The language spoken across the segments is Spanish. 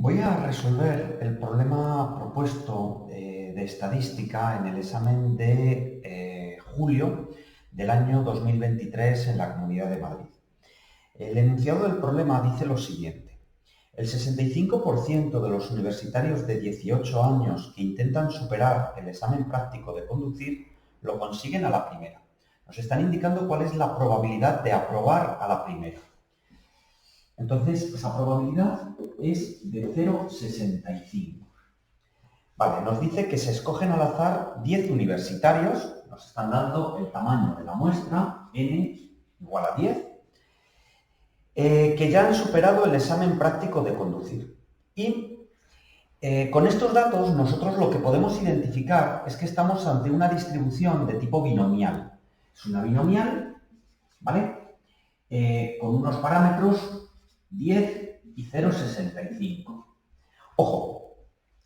Voy a resolver el problema propuesto de estadística en el examen de julio del año 2023 en la Comunidad de Madrid. El enunciado del problema dice lo siguiente. El 65% de los universitarios de 18 años que intentan superar el examen práctico de conducir lo consiguen a la primera. Nos están indicando cuál es la probabilidad de aprobar a la primera. Entonces, esa probabilidad es de 0,65. Vale, nos dice que se escogen al azar 10 universitarios, nos están dando el tamaño de la muestra, n igual a 10, que ya han superado el examen práctico de conducir. Y con estos datos nosotros lo que podemos identificar es que estamos ante una distribución de tipo binomial. Es una binomial, ¿vale? Con unos parámetros 10 y 0,65. Ojo,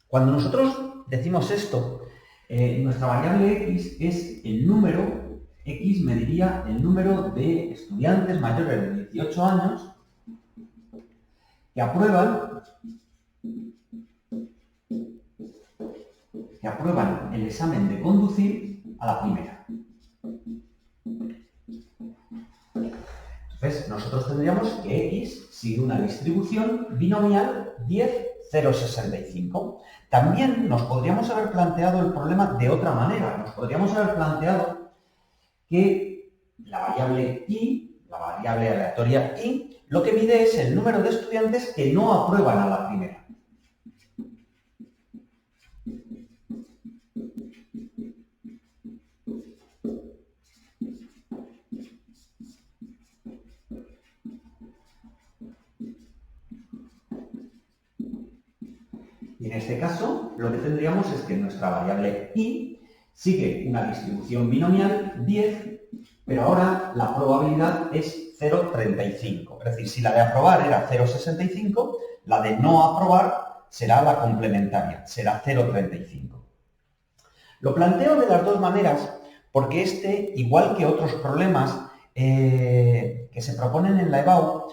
cuando nosotros decimos esto, nuestra variable x es el número, x mediría el número de estudiantes mayores de 18 años que aprueban el examen de conducir a la primera. Entonces, nosotros tendríamos que x sigue una distribución binomial 10, 0,65. También nos podríamos haber planteado el problema de otra manera. Nos podríamos haber planteado que la variable y, la variable aleatoria y, lo que mide es el número de estudiantes que no aprueban a la primera. Y en este caso, lo que tendríamos es que nuestra variable y sigue una distribución binomial 10, pero ahora la probabilidad es 0,35. Es decir, si la de aprobar era 0,65, la de no aprobar será la complementaria, será 0,35. Lo planteo de las dos maneras porque este, igual que otros problemas que se proponen en la EBAU,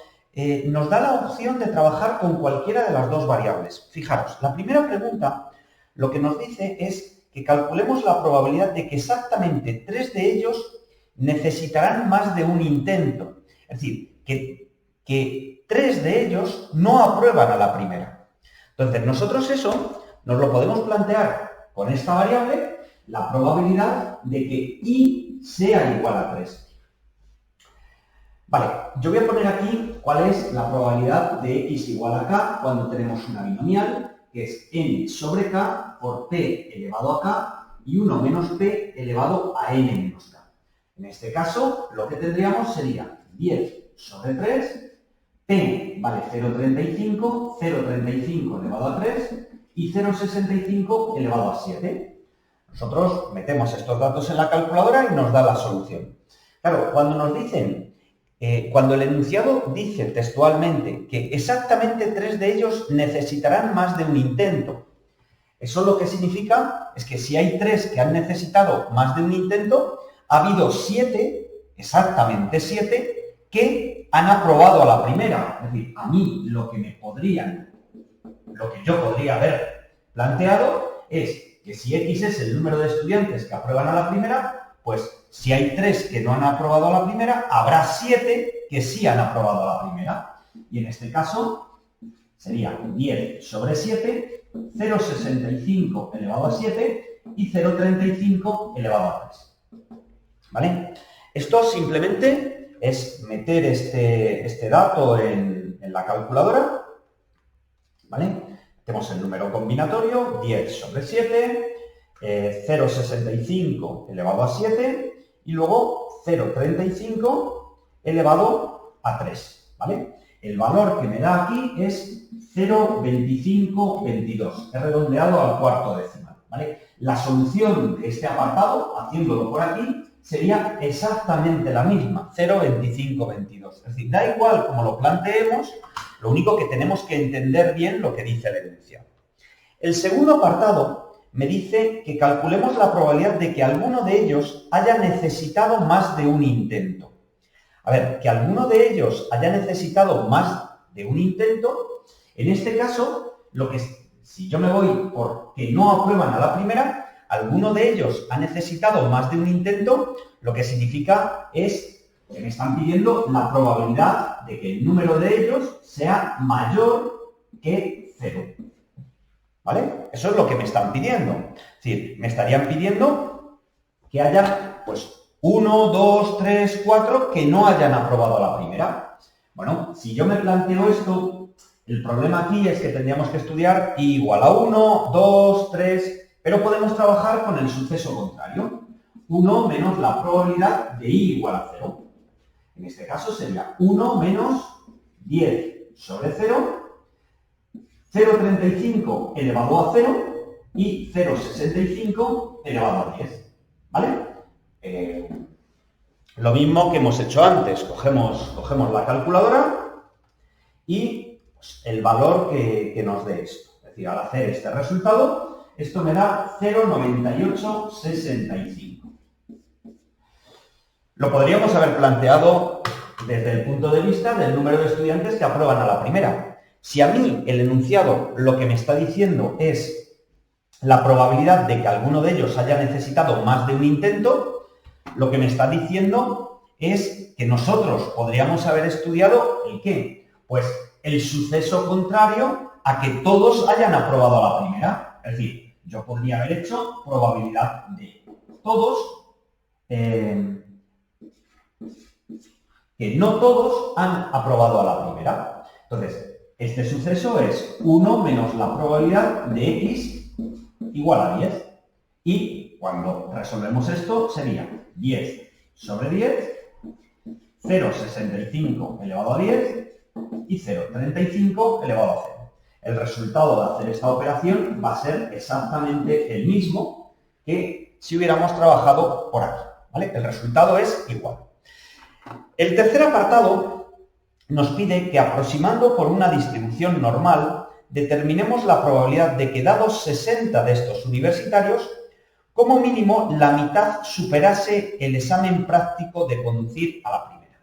nos da la opción de trabajar con cualquiera de las dos variables. Fijaros, la primera pregunta lo que nos dice es que calculemos la probabilidad de que exactamente 3 de ellos necesitarán más de un intento. Es decir, que 3 de ellos no aprueban a la primera. Entonces, nosotros eso nos lo podemos plantear con esta variable, la probabilidad de que y sea igual a 3. Vale, yo voy a poner aquí cuál es la probabilidad de x igual a k cuando tenemos una binomial, que es n sobre k por p elevado a k y 1 menos p elevado a n menos k. En este caso, lo que tendríamos sería 10 sobre 3, p vale 0,35, 0,35 elevado a 3 y 0,65 elevado a 7. Nosotros metemos estos datos en la calculadora y nos da la solución. Claro, cuando nos dicen... cuando el enunciado dice textualmente que exactamente 3 de ellos necesitarán más de un intento, eso lo que significa es que si hay 3 que han necesitado más de un intento, ha habido 7, exactamente 7, que han aprobado a la primera. Es decir, a mí lo que yo podría haber planteado es que si x es el número de estudiantes que aprueban a la primera, pues si hay 3 que no han aprobado a la primera, habrá 7 que sí han aprobado a la primera. Y en este caso sería 10 sobre 7, 0,65 elevado a 7 y 0,35 elevado a 3. ¿Vale? Esto simplemente es meter este dato en la calculadora. ¿Vale? Tenemos el número combinatorio, 10 sobre 7, 0,65 elevado a 7 y luego 0,35 elevado a 3, ¿vale? El valor que me da aquí es 0,2522, he redondeado al cuarto decimal, ¿vale? La solución de este apartado, haciéndolo por aquí, sería exactamente la misma, 0,2522. Es decir, da igual como lo planteemos, lo único que tenemos que entender bien lo que dice el enunciado. El segundo apartado me dice que calculemos la probabilidad de que alguno de ellos haya necesitado más de un intento. A ver, que alguno de ellos haya necesitado más de un intento, en este caso si yo me voy porque no aprueban a la primera, alguno de ellos ha necesitado más de un intento, lo que significa es que me están pidiendo la probabilidad de que el número de ellos sea mayor que 0. ¿Vale? Eso es lo que me están pidiendo. Es decir, me estarían pidiendo que haya, pues, 1, 2, 3, 4 que no hayan aprobado a la primera. Bueno, si yo me planteo esto, el problema aquí es que tendríamos que estudiar i igual a 1, 2, 3, pero podemos trabajar con el suceso contrario. 1 menos la probabilidad de i igual a 0. En este caso sería 1 menos 10 sobre 0, 0,35 elevado a 0 y 0,65 elevado a 10. ¿Vale? Lo mismo que hemos hecho antes. Cogemos la calculadora y pues, el valor que nos dé esto. Es decir, al hacer este resultado, esto me da 0,9865. Lo podríamos haber planteado desde el punto de vista del número de estudiantes que aprueban a la primera. Si a mí el enunciado lo que me está diciendo es la probabilidad de que alguno de ellos haya necesitado más de un intento, lo que me está diciendo es que nosotros podríamos haber estudiado ¿el qué? Pues el suceso contrario a que todos hayan aprobado a la primera. Es decir, yo podría haber hecho probabilidad de todos, que no todos han aprobado a la primera. Entonces, este suceso es 1 menos la probabilidad de x igual a 10. Y cuando resolvemos esto sería 10 sobre 10, 0,65 elevado a 10 y 0,35 elevado a 0. El resultado de hacer esta operación va a ser exactamente el mismo que si hubiéramos trabajado por aquí. ¿Vale? El resultado es igual. El tercer apartado nos pide que aproximando por una distribución normal determinemos la probabilidad de que dados 60 de estos universitarios, como mínimo la mitad superase el examen práctico de conducir a la primera.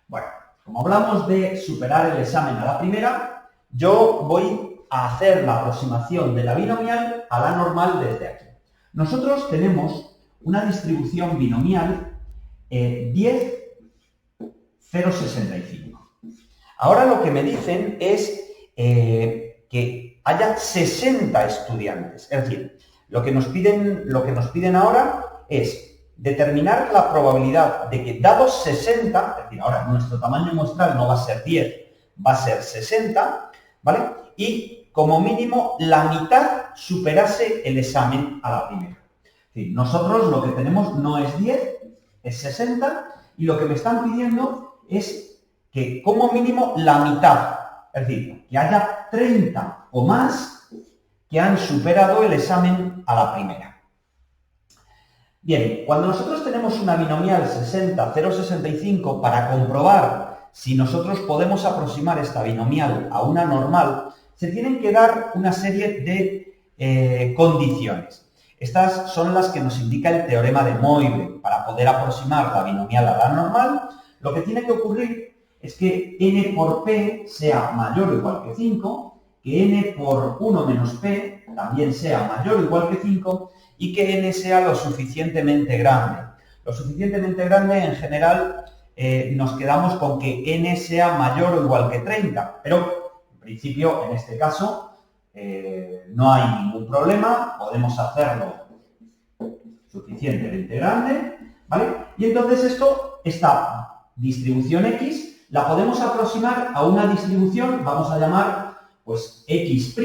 Bueno, como hablamos de superar el examen a la primera, yo voy a hacer la aproximación de la binomial a la normal desde aquí. Nosotros tenemos una distribución binomial 10, 0,65. Ahora lo que me dicen es que haya 60 estudiantes. Es decir, lo que nos piden ahora es determinar la probabilidad de que dados 60, es decir, ahora nuestro tamaño muestral no va a ser 10, va a ser 60, ¿vale? Y como mínimo la mitad superase el examen a la primera. Es decir, nosotros lo que tenemos no es 10, es 60, y lo que me están pidiendo es que como mínimo la mitad, es decir, que haya 30 o más que han superado el examen a la primera. Bien, cuando nosotros tenemos una binomial 60, 0,65 para comprobar si nosotros podemos aproximar esta binomial a una normal, se tienen que dar una serie de condiciones. Estas son las que nos indica el teorema de Moivre. Para poder aproximar la binomial a la normal, lo que tiene que ocurrir es que n por p sea mayor o igual que 5, que n por 1 menos p también sea mayor o igual que 5 y que n sea lo suficientemente grande. Lo suficientemente grande, en general, nos quedamos con que n sea mayor o igual que 30, pero en principio, en este caso, no hay ningún problema, podemos hacerlo suficientemente grande, ¿vale? Y entonces esta distribución x la podemos aproximar a una distribución, vamos a llamar, pues, x',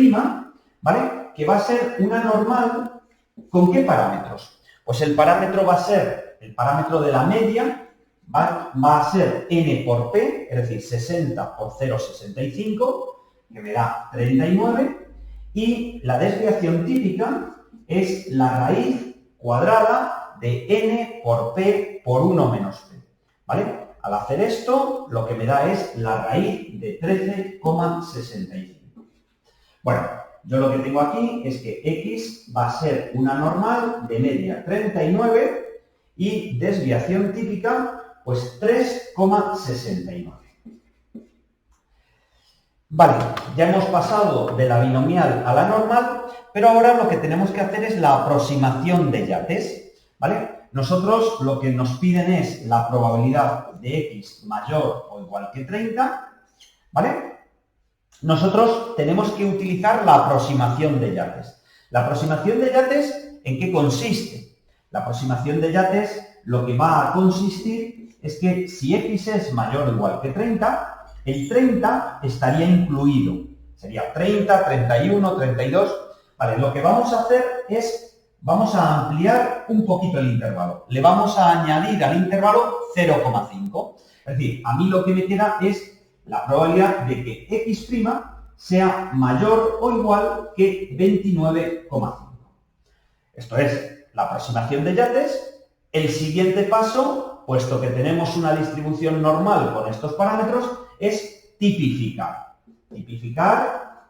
¿vale? Que va a ser una normal, ¿con qué parámetros? Pues el parámetro va a ser, el parámetro de la media, va a ser n por p, es decir, 60 por 0,65, que me da 39, y la desviación típica es la raíz cuadrada de n por p por 1 menos p, ¿vale? Al hacer esto, lo que me da es la raíz de 13,65. Bueno, yo lo que tengo aquí es que x va a ser una normal de media 39 y desviación típica, pues 3,69. Vale, ya hemos pasado de la binomial a la normal, pero ahora lo que tenemos que hacer es la aproximación de yates, ¿vale? Nosotros lo que nos piden es la probabilidad de x mayor o igual que 30, ¿vale? Nosotros tenemos que utilizar la aproximación de yates. ¿La aproximación de yates en qué consiste? La aproximación de yates lo que va a consistir es que si x es mayor o igual que 30, el 30 estaría incluido. Sería 30, 31, 32. Vale, lo que vamos a hacer es, vamos a ampliar un poquito el intervalo. Le vamos a añadir al intervalo 0,5. Es decir, a mí lo que me queda es la probabilidad de que x' sea mayor o igual que 29,5. Esto es la aproximación de yates. El siguiente paso, puesto que tenemos una distribución normal con estos parámetros, es tipificar. Tipificar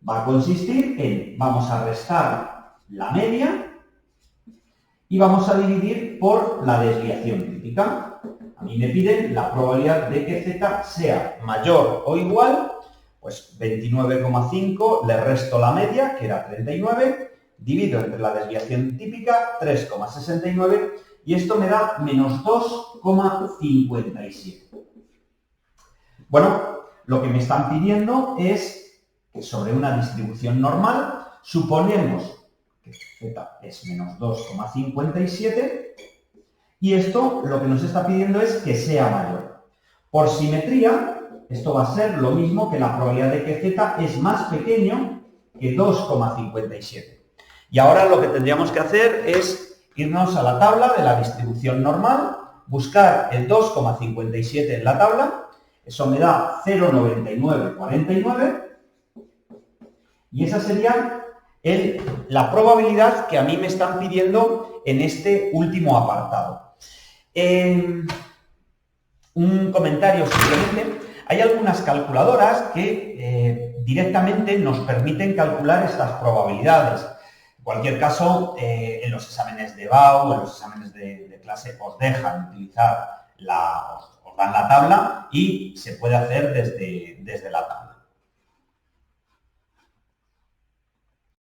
va a consistir en, vamos a restar la media y vamos a dividir por la desviación típica. A mí me piden la probabilidad de que z sea mayor o igual, pues 29,5, le resto la media, que era 39, divido entre la desviación típica, 3,69, y esto me da menos 2,57. Bueno, lo que me están pidiendo es que sobre una distribución normal, suponemos que z es menos 2,57, y esto lo que nos está pidiendo es que sea mayor. Por simetría, esto va a ser lo mismo que la probabilidad de que z es más pequeño que 2,57. Y ahora lo que tendríamos que hacer es irnos a la tabla de la distribución normal, buscar el 2,57 en la tabla, eso me da 0,9949, y esa sería la probabilidad que a mí me están pidiendo en este último apartado. Un comentario simplemente. Hay algunas calculadoras que directamente nos permiten calcular estas probabilidades. En cualquier caso, en los exámenes de BAU, en los exámenes de clase, os dejan utilizar os dan la tabla y se puede hacer desde la tabla.